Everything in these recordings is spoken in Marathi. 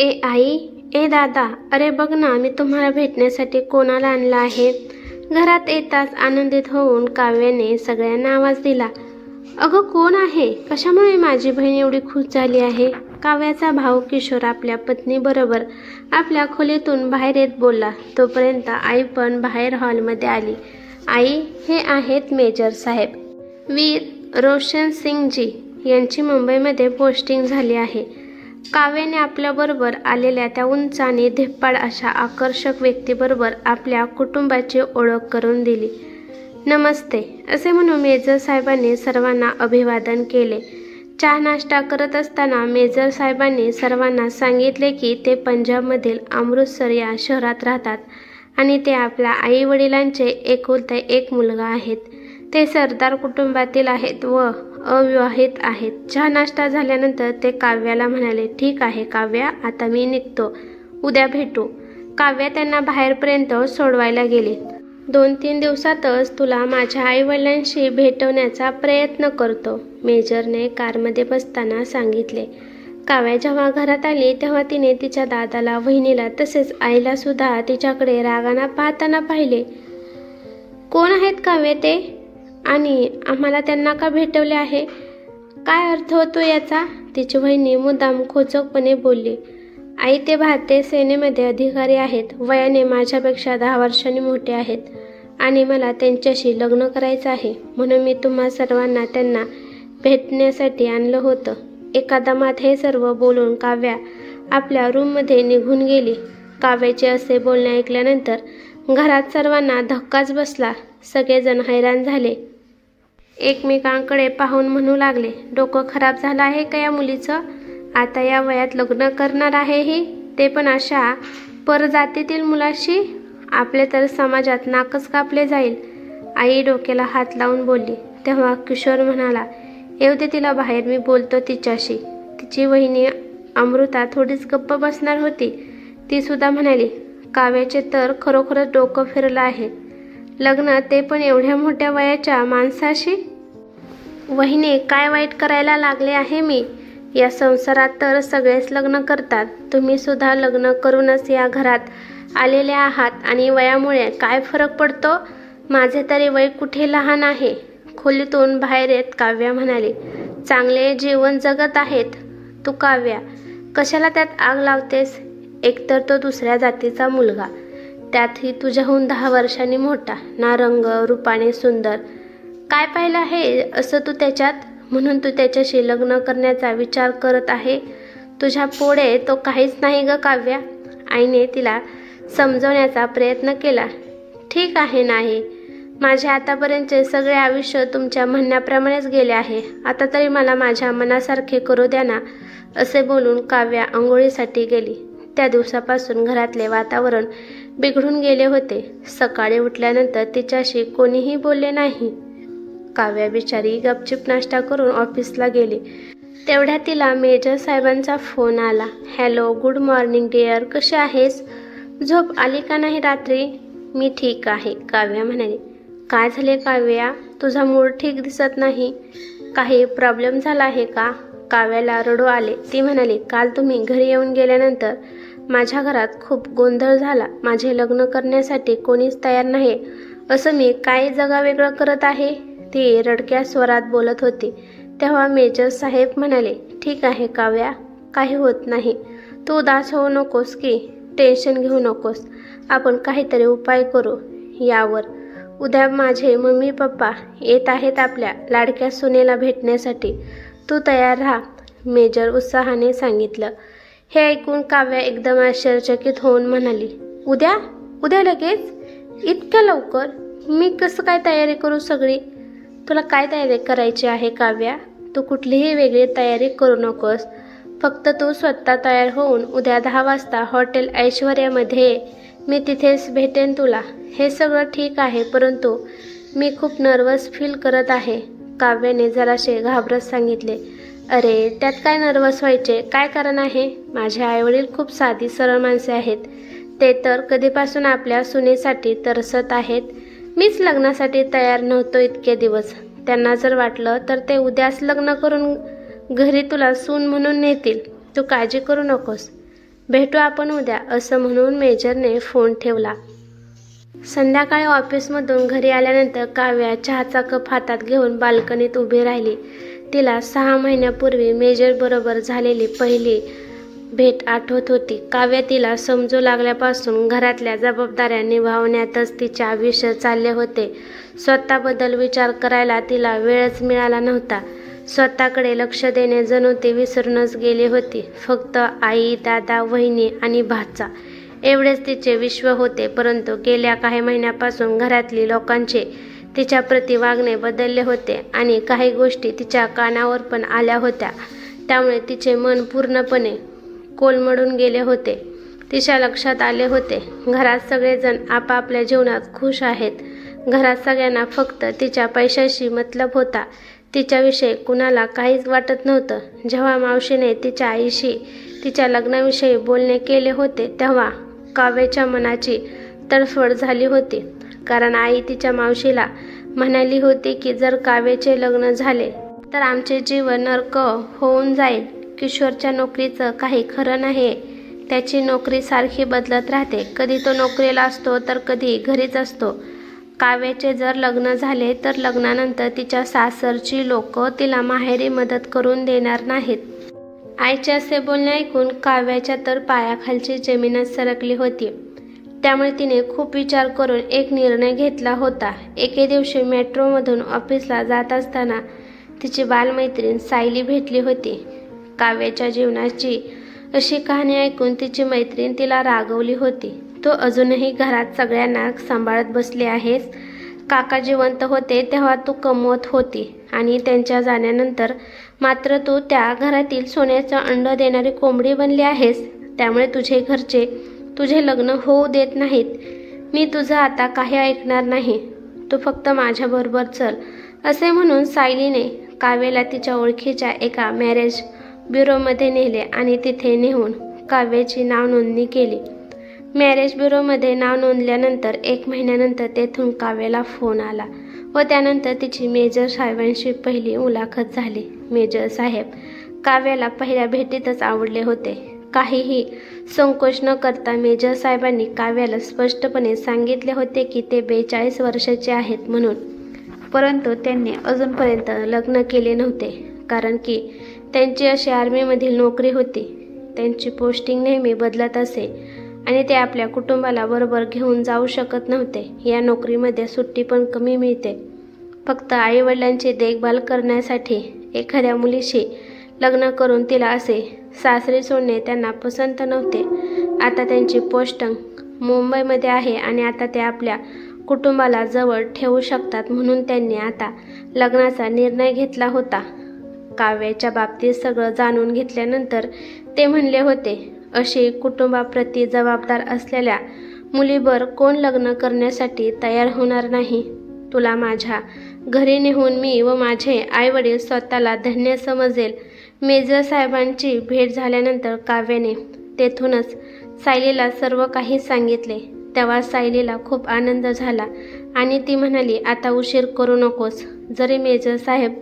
आई, ए दादा, अरे बघ ना, मी तुम्हाला भेटण्यासाठी कोणाला आणलं आहे. घरात येताच आनंदित होऊन काव्याने सगळ्यांना आवाज दिला. अगं कोण आहे? कशामुळे माझी बहीण एवढी खुश झाली आहे? काव्याचा भाऊ किशोर आपल्या पत्नीबरोबर आपल्या खोलीतून बाहेर येत बोलला. तोपर्यंत आई पण बाहेर हॉलमध्ये आली. आई, हे आहेत मेजर साहेब, वीर रोशन सिंगजी यांची मुंबईमध्ये पोस्टिंग झाली आहे. काव्याने आपल्याबरोबर आलेल्या त्या उंच आणि धिप्पाड अशा आकर्षक व्यक्तीबरोबर आपल्या कुटुंबाची ओळख करून दिली. नमस्ते असे म्हणून मेजर साहेबांनी सर्वांना अभिवादन केले. चहा नाश्ता करत असताना मेजर साहेबांनी सर्वांना सांगितले की ते पंजाबमधील अमृतसर या शहरात राहतात आणि ते आपल्या आई वडिलांचे एकुलते एक मुलगा आहेत. ते सरदार कुटुंबातील आहेत व अविवाहित आहेत. चहा नाश्ता झाल्यानंतर ते काव्याला म्हणाले, ठीक आहे काव्या, आता मी निघतो, उद्या भेटू. काव्या त्यांना बाहेरपर्यंत सोडवायला गेली. 2-3 दिवसातच तुला माझ्या आईवडिलांशी भेटवण्याचा प्रयत्न करतो, मेजरने कारमध्ये बसताना सांगितले. काव्या जेव्हा घरात आली तेव्हा तिने तिच्या दादाला, वहिनीला तसेच आईला सुद्धा तिच्याकडे रागाने पाहताना पाहिले. कोण आहेत काव्य ते? आणि आम्हाला त्यांना का भेटवले आहे? काय अर्थ होतो याचा? तिची वहिनी मुद्दाम खोचकपणे बोलली. आई, ते भारतीय सेनेमध्ये अधिकारी आहेत. वयाने माझ्यापेक्षा 10 वर्षांनी मोठे आहेत आणि मला त्यांच्याशी लग्न करायचं आहे, म्हणून मी तुम्हा सर्वांना त्यांना भेटण्यासाठी आणलं होतं. एका दमात हे सर्व बोलून काव्या आपल्या रूममध्ये निघून गेली. काव्याचे असे बोलणे ऐकल्यानंतर घरात सर्वांना धक्काच बसला. सगळेजण हैराण झाले. एकमेकांकडे पाहून म्हणू लागले, डोकं खराब झालं आहे का या मुलीचं? आता या वयात लग्न करणार आहे ही, ते पण अशा परजातीतील मुलाशी? आपले तर समाजात नाकच कापले जाईल. आई डोक्याला हात लावून बोलली. तेव्हा किशोर म्हणाला, येऊ दे तिला बाहेर, मी बोलतो तिच्याशी. तिची वहिनी अमृता थोडीच गप्प बसणार होती. ती सुद्धा म्हणाली, काव्याचे तर खरोखरच डोकं फिरलं आहे. लग्न, ते पण एवढ्या मोठ्या वयाच्या माणसाशी? वहिनी, काय वाईट करायला लागले आहे मी? या संसारात तर सगळेच लग्न करतात. तुम्ही सुद्धा लग्न करूनच या घरात आलेले आहात आणि वयामुळे काय फरक पडतो? माझे तरी वय कुठे लहान आहे. खोलीतून बाहेर येत काव्या म्हणाली, चांगले जीवन जगत आहेत तू काव्या, कशाला त्यात आग लावतेस? एकतर तो दुसऱ्या जातीचा मुलगा, त्यातही तुझ्याहून 10 वर्षांनी मोठा, ना रंग रूपाने सुंदर. काय पाहिलं आहे असं तू त्याच्यात, म्हणून तू त्याच्याशी लग्न करण्याचा विचार करत आहे? तुझ्या पुढे तो काहीच नाही ग काव्या. आईने तिला समजवण्याचा प्रयत्न केला. ठीक आहे, नाही, माझे आतापर्यंतचे सगळे आयुष्य तुमच्या म्हणण्याप्रमाणेच गेले आहे. आता तरी मला माझ्या मनासारखे करू द्या ना. असे बोलून काव्या आंघोळीसाठी गेली. त्या दिवसापासून घरातले वातावरण बिघडून गेले होते. सकाळी उठल्यानंतर तिच्याशी कोणीही बोलले नाही. काव्या बिचारी गपचिप नाश्ता करून ऑफिसला गेली. तेवढ्या तिला मेजर साहेबांचा फोन आला. हॅलो, गुड मॉर्निंग डिअर, कशी आहेस? झोप आली का नाही रात्री? मी ठीक आहे, काव्या म्हणाली. काय झाले काव्या, तुझा मूड ठीक दिसत नाही. काही प्रॉब्लेम झाला आहे का? काव्याला रडू आले. ती म्हणाली, काल तुम्ही घरी येऊन गेल्यानंतर माझ्या घरात खूप गोंधळ झाला. माझे लग्न करण्यासाठी कोणीच तयार नाही. असं मी काय जगावेगळं करत आहे? ती रडक्या स्वरात बोलत होती. तेव्हा मेजर साहेब म्हणाले, ठीक आहे काव्या, काही होत नाही. तू उदास होऊ नकोस की, टेन्शन घेऊ नकोस. आपण काहीतरी उपाय करू यावर. उद्या माझे मम्मी पप्पा येत आहेत आपल्या लाडक्या सुनेला भेटण्यासाठी. तू तयार राहा, मेजर उत्साहाने सांगितलं. हे ऐकून काव्या एकदम आश्चर्यचकित होऊन म्हणाली, उद्या? उद्या लगेच? इतक्या लवकर? मी कसं काय तयारी करू सगळी? तुला काय तयारी करायची आहे काव्या? तू कुठलीही वेगळी तयारी करू नकोस. फक्त तू स्वतः तयार होऊन उद्या 10 वाजता हॉटेल ऐश्वर्यामध्ये ये. मी तिथेच भेटेन तुला. हे सगळं ठीक आहे, परंतु मी खूप नर्वस फील करत आहे, काव्याने जराशे घाबरत सांगितले. अरे, त्यात काय नर्वस व्हायचे, काय कारण आहे? माझे आईवडील खूप साधी सरळ माणसे आहेत. ते तर कधीपासून आपल्या सुनेसाठी तरसत आहेत. मीच लग्नासाठी तयार नव्हतो इतके दिवस. त्यांना जर वाटलं तर ते उद्याच लग्न करून घरी तुला सून म्हणून नेतील. तू काळजी करू नकोस. भेटू आपण उद्या, असं म्हणून मेजरने फोन ठेवला. संध्याकाळी ऑफिसमधून घरी आल्यानंतर काव्या चहाचा कप हातात घेऊन बाल्कनीत उभी राहिली. तिला 6 महिन्यापूर्वी मेजरबरोबर झालेली पहिली भेट आठवत होती. काव्या तिला समजू लागल्यापासून घरातल्या जबाबदाऱ्या निभावण्यातच तिचे आयुष्य चालले होते. स्वतःबद्दल विचार करायला तिला वेळच मिळाला नव्हता. स्वतःकडे लक्ष देणे जणू ती विसरूनच गेली होती. फक्त आई, दादा, वहिनी आणि भाचा एवढेच तिचे विश्व होते. परंतु गेल्या काही महिन्यापासून घरातली लोकांचे तिच्याप्रती वागणे बदलले होते आणि काही गोष्टी तिच्या कानावर पण आल्या होत्या. त्यामुळे तिचे मन पूर्णपणे कोलमडून गेले होते. तिच्या लक्षात आले होते, घरात सगळेजण आपापल्या जीवनात खुश आहेत. घरात सगळ्यांना फक्त तिच्या पैशाशी मतलब होता. तिच्याविषयी कुणाला काहीच वाटत नव्हतं. जेव्हा मावशीने तिच्या आईशी तिच्या लग्नाविषयी बोलणे केले होते तेव्हा काव्याच्या मनाची तडफड झाली होती. कारण आई तिच्या मावशीला म्हणाली होती की जर काव्याचे लग्न झाले तर आमचे जीवन नरक होऊन जाईल. किशोरच्या नोकरीचं काही खरं नाही. त्याची नोकरी सारखी बदलत राहते. कधी तो नोकरीला असतो तर कधी घरीच असतो. काव्याचे जर लग्न झाले तर लग्नानंतर तिच्या सासरची लोक तिला माहेरी मदत करून देणार नाहीत. आईचे असे बोलणे ऐकून काव्याच्या तर पायाखालची जमीनच सरकली होती. त्यामुळे तिने खूप विचार करून एक निर्णय घेतला होता. एके दिवशी मेट्रोमधून ऑफिसला जात असताना तिची बालमैत्रीण सायली भेटली होती. काव्याच्या जीवनाची अशी कहाणी ऐकून तिची मैत्रीण तिला रागवली होती. तू अजूनही घरात सगळ्यांना सांभाळत बसली आहेस. काका जिवंत होते तेव्हा तू कमवत होती आणि त्यांच्या जाण्यानंतर मात्र तू त्या घरातील सोन्याचं अंड देणारी कोंबडी बनली आहेस. त्यामुळे तुझे घरचे तुझे लग्न होऊ देत नाहीत. मी तुझं आता काही ऐकणार नाही. तू फक्त माझ्याबरोबर चल, असे म्हणून सायलीने काव्याला तिच्या ओळखीच्या एका मॅरेज ब्युरोमध्ये नेले आणि तिथे नेऊन काव्याची नाव नोंदणी केली. मॅरेज ब्युरोमध्ये नाव नोंदल्यानंतर 1 महिन्यानंतर तेथून काव्याला फोन आला व त्यानंतर तिची मेजर साहेबांशी पहिली मुलाखत झाली. मेजर साहेब काव्याला पहिल्या भेटीतच आवडले होते. काहीही संकोच न करता मेजर साहेबांनी काव्याला स्पष्टपणे सांगितले होते की ते 42 वर्षाचे आहेत म्हणून. परंतु त्यांनी अजूनपर्यंत लग्न केले नव्हते. कारण की त्यांची अशी आर्मीमधील नोकरी होती. त्यांची पोस्टिंग नेहमी बदलत असे आणि ते आपल्या कुटुंबाला बरोबर घेऊन जाऊ शकत नव्हते. या नोकरीमध्ये सुट्टी पण कमी मिळते. फक्त आईवडिलांची देखभाल करण्यासाठी एखाद्या मुलीशी लग्न करून तिला असे सासरी सोडणे त्यांना पसंत नव्हते. आता त्यांची पोस्टिंग मुंबईमध्ये आहे आणि आता ते आपल्या कुटुंबाला जवळ ठेवू शकतात म्हणून त्यांनी आता लग्नाचा निर्णय घेतला होता. काव्याच्या बाबतीत सगळं जाणून घेतल्यानंतर ते म्हणले होते, अशी कुटुंबाप्रती जबाबदार असलेल्या मुलीवर कोण लग्न करण्यासाठी तयार होणार नाही. तुला माझ्या घरी नेऊन मी व माझे आईवडील स्वतःला धन्य समजेल. मेजर साहेबांची भेट झाल्यानंतर काव्याने तेथूनच सायलीला सर्व काही सांगितले. तेव्हा सायलीला खूप आनंद झाला आणि ती म्हणाली, आता उशीर करू नकोस. जरी मेजर साहेब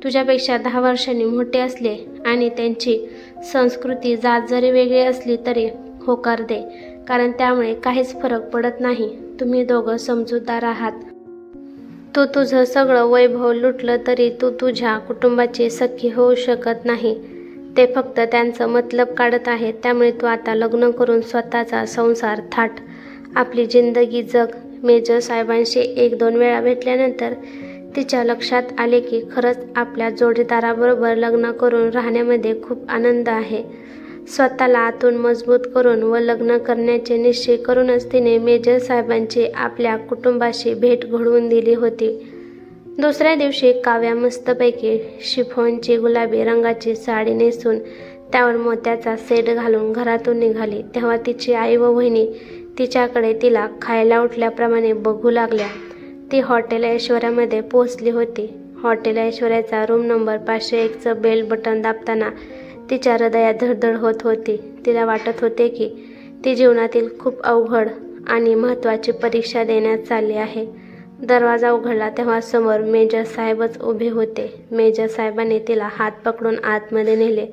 तुझ्यापेक्षा 10 वर्षांनी मोठे असले आणि त्यांची संस्कृती जात जरी वेगळी असली तरी होकार दे, कारण त्यामुळे काहीच फरक पडत नाही. तुम्ही दोघं समजूतदार आहात. तू तुझं सगळं वैभव लुटलं तरी तू तुझ्या कुटुंबाची सखी होऊ शकत नाही. ते फक्त त्यांचं मतलब काढत आहेत. त्यामुळे तू आता लग्न करून स्वतःचा संसार थाट, आपली जिंदगी जग. मेजर साहेबांशी 1-2 वेळा भेटल्यानंतर तिच्या लक्षात आले की खरंच आपल्या जोडीदाराबरोबर लग्न करून राहण्यामध्ये खूप आनंद आहे. स्वतःला आतून मजबूत करून व लग्न करण्याचे निश्चय करूनच तिने मेजर साहेबांची आपल्या कुटुंबाशी भेट घडवून दिली होती. दुसऱ्या दिवशी काव्या मस्तपैकी शिफॉनची गुलाबी रंगाची साडी नेसून त्यावर मोत्याचा सेट घालून घरातून निघाली. तेव्हा तिची आई व वहिनी तिच्याकडे तिला खायला उठल्याप्रमाणे बघू लागल्या. ती हॉटेल ऐश्वर्यामध्ये पोहोचली होती. हॉटेल ऐश्वर्याचा रूम नंबर 501चं बेल बटन दाबताना तिच्या हृदयात धडधड होत होती. तिला वाटत होते की ती जीवनातील खूप अवघड आणि महत्त्वाची परीक्षा देण्यात चालली आहे. दरवाजा उघडला तेव्हा समोर मेजर साहेबच उभे होते. मेजर साहेबांनी तिला हात पकडून आतमध्ये नेले.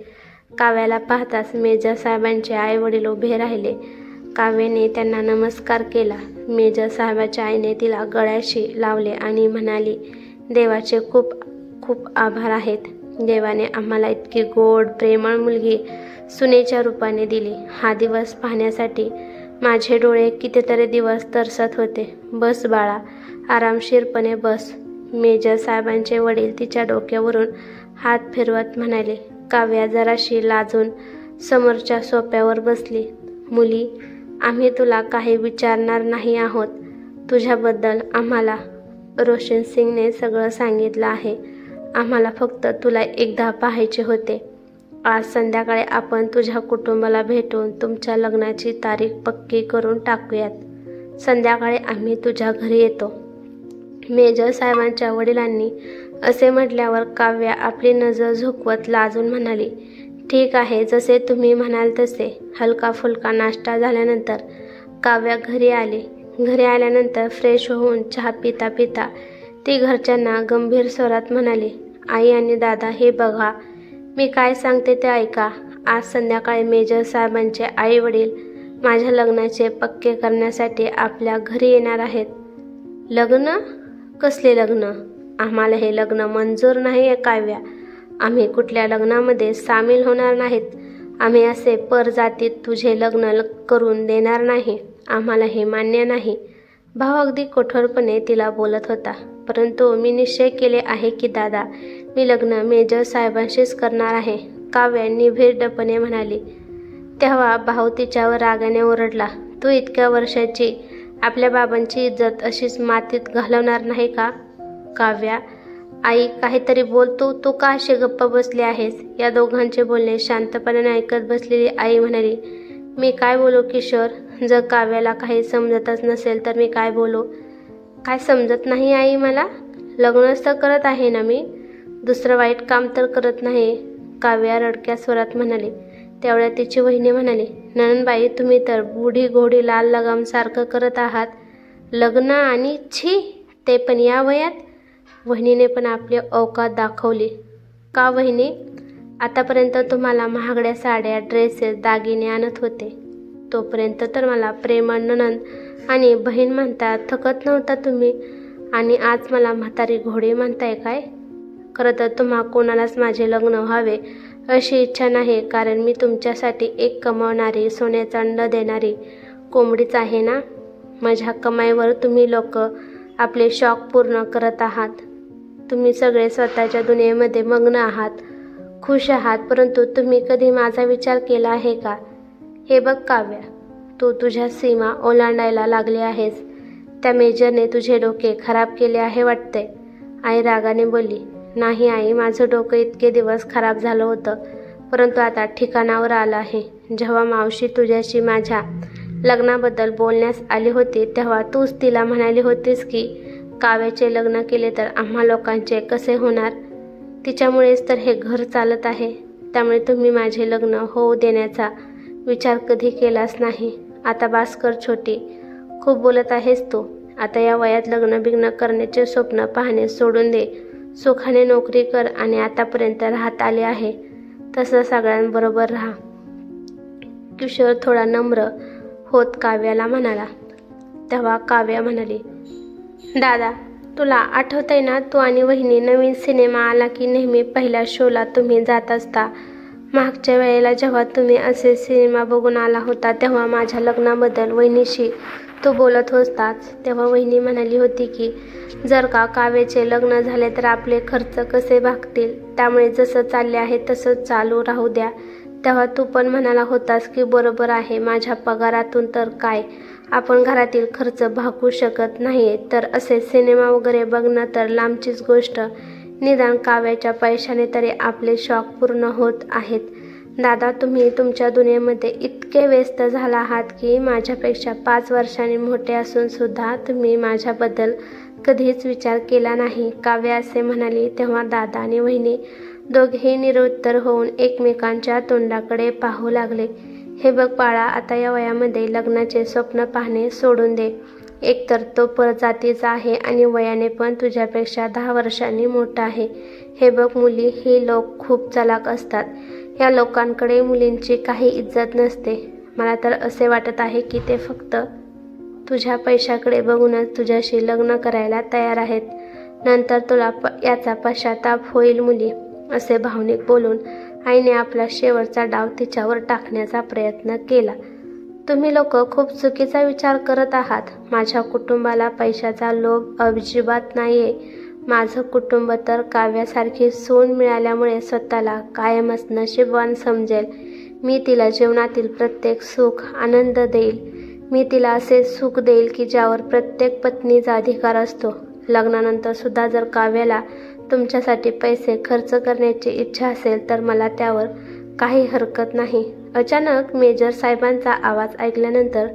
काव्याला पाहताच मेजर साहेबांचे आई वडील उभे राहिले. काव्याने त्यांना नमस्कार केला. मेजर साहेबाच्या आईने तिला गळ्याशी लावले आणि म्हणाली, देवाचे खूप खूप आभार आहेत. देवाने आम्हाला इतकी गोड प्रेमळ मुलगी सुनेच्या रूपाने दिली. हा दिवस पाहण्यासाठी माझे डोळे कितीतरी दिवस तरसत होते. बस बाळा, आरामशीरपणे बस. मेजर साहेबांचे वडील तिच्या डोक्यावरून हात फिरवत म्हणाले. काव्या जराशी लाजून समोरच्या सोफ्यावर बसली. मुली, आम्ही तुला काही विचारणार नाही आहोत. तुझ्याबद्दल आम्हाला रोशन सिंगने सगळं सांगितलं आहे. आम्हाला फक्त तुला एकदा पाहायचे होते. आज संध्याकाळी आपण तुझ्या कुटुंबाला भेटून तुमच्या लग्नाची तारीख पक्की करून टाकूयात. संध्याकाळी आम्ही तुझ्या घरी येतो. मेजर साहेबांच्या वडिलांनी असे म्हटल्यावर काव्या आपली नजर झुकवत लाजून म्हणाली, ठीक आहे, जसे तुम्ही म्हणाल तसे. हलका फुलका नाश्ता झाल्यानंतर काव्या घरी आली. घरी आल्यानंतर फ्रेश होऊन चहा पिता पिता ती घरच्यांना गंभीर स्वरात म्हणाली, आई आणि दादा, हे बघा, मी काय सांगते ते ऐका. आज संध्याकाळी मेजर साहेबांचे आई वडील माझ्या लग्नाचे पक्के करण्यासाठी आपल्या घरी येणार आहेत. लग्न? कसले लग्न? आम्हाला हे लग्न मंजूर नाही आहे काव्या. आम्ही कुठल्या लग्नामध्ये सामील होणार नाहीत. आम्ही असे परजातीत तुझे लग्न करून देणार नाही. आम्हाला हे मान्य नाही. भाऊ अगदी कठोरपणे तिला बोलत होता. परंतु मी निश्चय केले आहे की दादा, मी लग्न मेजर साहेबांशीच करणार आहे, काव्या निर्भीडपणे म्हणाली. तेव्हा भाऊ तिच्यावर रागाने ओरडला, तू इतक्या वर्षाची आपल्या बाबांची इज्जत अशीच मातीत घालवणार नाही का? काव्या, आई काहीतरी बोलतो, तू का अशी गप्प बसली आहेस? या दोघांचे बोलणे शांतपणे ऐकत बसलेली आई म्हणाली, मी काय बोलू किशोर? जर काव्याला काही समजतच नसेल तर मी काय बोलू? काय समजत नाही आई मला? लग्नच तर करत आहे ना मी, दुसरं वाईट काम तर करत नाही, काव्या रडक्या स्वरात म्हणाली. तेवढ्या तिची वहिनी म्हणाली, नणंदबाई, तुम्ही तर बुढी घोडी लाल लगामसारखं करत आहात. लग्न आणि छी, ते पण या वयात? वहिनीने पण आपली औकात दाखवली. का वहिनी? आतापर्यंत तुम्हाला महागड्या साड्या, ड्रेसेस, दागिने आणत होते. तोपर्यंत तर मला प्रेमळ नणंद आणि बहीण म्हणता थकत नव्हता तुम्ही, आणि आज मला म्हातारी घोडी म्हणताय काय? खरं तर तुम्हा कोणालाच माझे लग्न व्हावे अशी इच्छा नाही, कारण मी तुमच्यासाठी एक कमावणारी, सोन्याचा अंड देणारी कोंबडीच आहे ना. माझ्या कमाईवर तुम्ही लोक आपले शौक पूर्ण करत आहात. तुम्ही सगळे स्वतःच्या दुनियेमध्ये मग्न आहात, खुश आहात, परंतु तुम्ही कधी माझा विचार केला आहे का? हे बघ काव्या, तू तुझ्या सीमा ओलांडायला लागली आहेस. त्या मेजरने तुझे डोके खराब केले आहे वाटते. आई रागाने बोलली, नाही आई, माझं डोकं इतके दिवस खराब झालं होतं, परंतु आता ठिकाणावर आलं आहे. जेव्हा मावशी तुझ्याशी माझ्या लग्नाबद्दल बोलण्यास आली होती तेव्हा तूच तिला म्हणाली होतीस की काव्याचे लग्न केले तर आम्हा लोकांचे कसे होणार? तिच्यामुळेच तर हे घर चालत आहे. त्यामुळे तुम्ही माझे लग्न होऊ देण्याचा विचार कधी केलाच नाही. आता बास कर छोटी, खूप बोलत आहेस तू. आता या वयात लग्न बिग्न करण्याचे स्वप्न पाहणे सोडून दे. सुखाने नोकरी कर आणि आतापर्यंत राहत आले आहे तसं सगळ्यांबरोबर राहा. किशोर थोडा नम्र होत काव्याला म्हणाला. तेव्हा काव्या म्हणाली, दादा, तुला आठवतंय ना, तू आणि वहिनी नवीन सिनेमा आला की नेहमी पहिल्या शोला तुम्ही जात असता. मागच्या वेळेला जेव्हा तुम्ही असे सिनेमा बघून आला होता तेव्हा माझ्या लग्नाबद्दल वहिनीशी तू बोलत होताच. तेव्हा वहिनी म्हणाली होती की जर का काव्याचे लग्न झाले तर आपले खर्च कसे भागतील, त्यामुळे जसं चालले आहे तसंच चालू राहू द्या. तेव्हा तू पण म्हणाला होतास की बरोबर आहे, माझ्या पगारातून तर काय आपण घरातील खर्च भागवू शकत नाही, तर असे सिनेमा वगैरे बघणं तर लांबचीच गोष्ट. निदान काव्याच्या पैशाने तरी आपले शौक पूर्ण होत आहेत. दादा, तुम्ही तुमच्या दुनियेमध्ये इतके व्यस्त झाला आहात की माझ्यापेक्षा 5 वर्षांनी मोठे असून सुद्धा तुम्ही माझ्याबद्दल कधीच विचार केला नाही, काव्या असे म्हणाली. तेव्हा दादा आणि वहिनी दोघेही निरुत्तर होऊन एकमेकांच्या तोंडाकडे पाहू लागले. हे बघ बाळा, आता या वयामध्ये लग्नाचे स्वप्न पाहणे सोडून दे. एकतर तो परजातीचा आहे आणि वयाने पण तुझ्यापेक्षा 10 वर्षांनी मोठा आहे. हे बघ मुली, हे लोक खूप चलाक असतात. या लोकांकडे मुलींची काही इज्जत नसते. मला तर असे वाटत आहे की ते फक्त तुझ्या पैशाकडे बघूनच तुझ्याशी लग्न करायला तयार आहेत. नंतर तुला याचा पश्चाताप होईल मुली. असे भावनिक बोलून आईने आपला शेवटचा डाव तिच्यावर टाकण्याचा प्रयत्न केला. तुम्ही लोक खूप चुकीचा विचार करत आहात. माझ्या कुटुंबाला पैशाचा लोभ अजिबात नाहीये. माझं कुटुंब तर काव्यासारखी सून मिळाल्यामुळे स्वतःला कायमच नशीबवान समजेल. मी तिला जीवनातील प्रत्येक सुख आनंद देईल. मी तिला असे सुख देईल की ज्यावर प्रत्येक पत्नीचा अधिकार असतो. लग्नानंतर सुद्धा जर काव्याला तुमच्यासाठी पैसे खर्च करण्याची इच्छा असेल तर मला त्यावर काही हरकत नाही. अचानक मेजर साहेबांचा आवाज ऐकल्यानंतर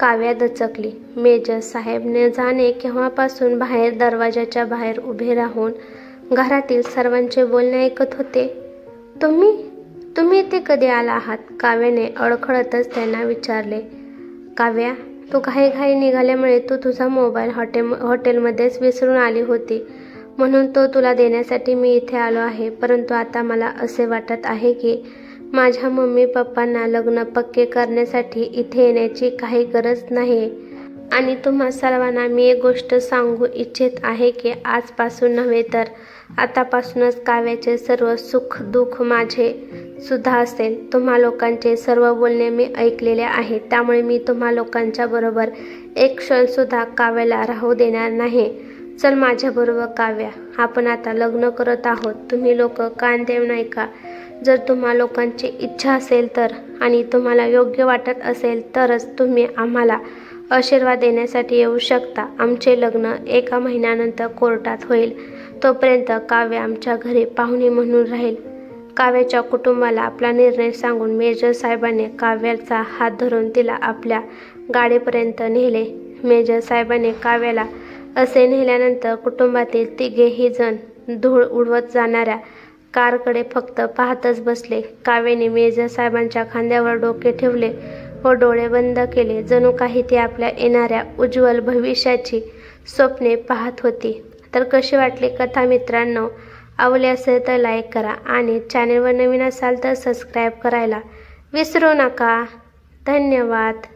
काव्या दचकली. मेजर साहेब न जाणे केव्हापासून बाहेर दरवाजाच्या बाहेर उभे राहून घरातील सर्वांचे बोलणे ऐकत होते. तुम्ही इथे कधी आला आहात? काव्याने अडखळतच त्यांना विचारले. काव्या, तू घाई निघाल्यामुळे तू तुझा मोबाईल हॉटेलमध्येच विसरून आली होती, म्हणून तो तुला देण्यासाठी मी इथे आलो आहे. परंतु आता मला असे वाटत आहे की माझ्या मम्मी पप्पांना लग्न पक्के करण्यासाठी इथे येण्याची काही गरज नाही. आणि तुम्हा सर्वांना मी एक गोष्ट सांगू इच्छित आहे की आजपासून नव्हे तर आतापासूनच काव्याचे सर्व सुख दुःख माझे सुद्धा असेल. तुम्हा लोकांचे सर्व बोलणे मी ऐकलेले आहे. त्यामुळे मी तुम्हा लोकांच्या बरोबर एक क्षण सुद्धा काव्याला राहू देणार नाही. चल माझ्याबरोबर काव्या, आपण आता लग्न करत आहोत. तुम्ही लोक कान देऊ नये का? जर तुम्हा लोकांची इच्छा असेल तर आणि तुम्हाला योग्य वाटत असेल तरच तुम्ही आम्हाला आशीर्वाद देण्यासाठी येऊ शकता. आमचे लग्न 1 महिन्यानंतर कोर्टात होईल. तोपर्यंत काव्या आमच्या घरी पाहुणी म्हणून राहील. काव्याच्या कुटुंबाला आपला निर्णय सांगून मेजर साहेबांनी काव्याचा हात धरून तिला आपल्या गाडीपर्यंत नेले. मेजर साहेबांनी काव्याला असे नेल्यानंतर कुटुंबातील तिघेही जण धूळ उडवत जाणाऱ्या कारकडे फक्त पाहतच बसले. काव्याने मेजर साहेबांच्या खांद्यावर डोके ठेवले व डोळे बंद केले. जणू काही ती आपल्या येणाऱ्या उज्ज्वल भविष्याची स्वप्ने पाहत होती. तर कशी वाटली कथा मित्रांनो? आवडली असेल तर लाईक करा आणि चॅनलवर नवीन असाल तर सबस्क्राईब करायला विसरू नका. धन्यवाद.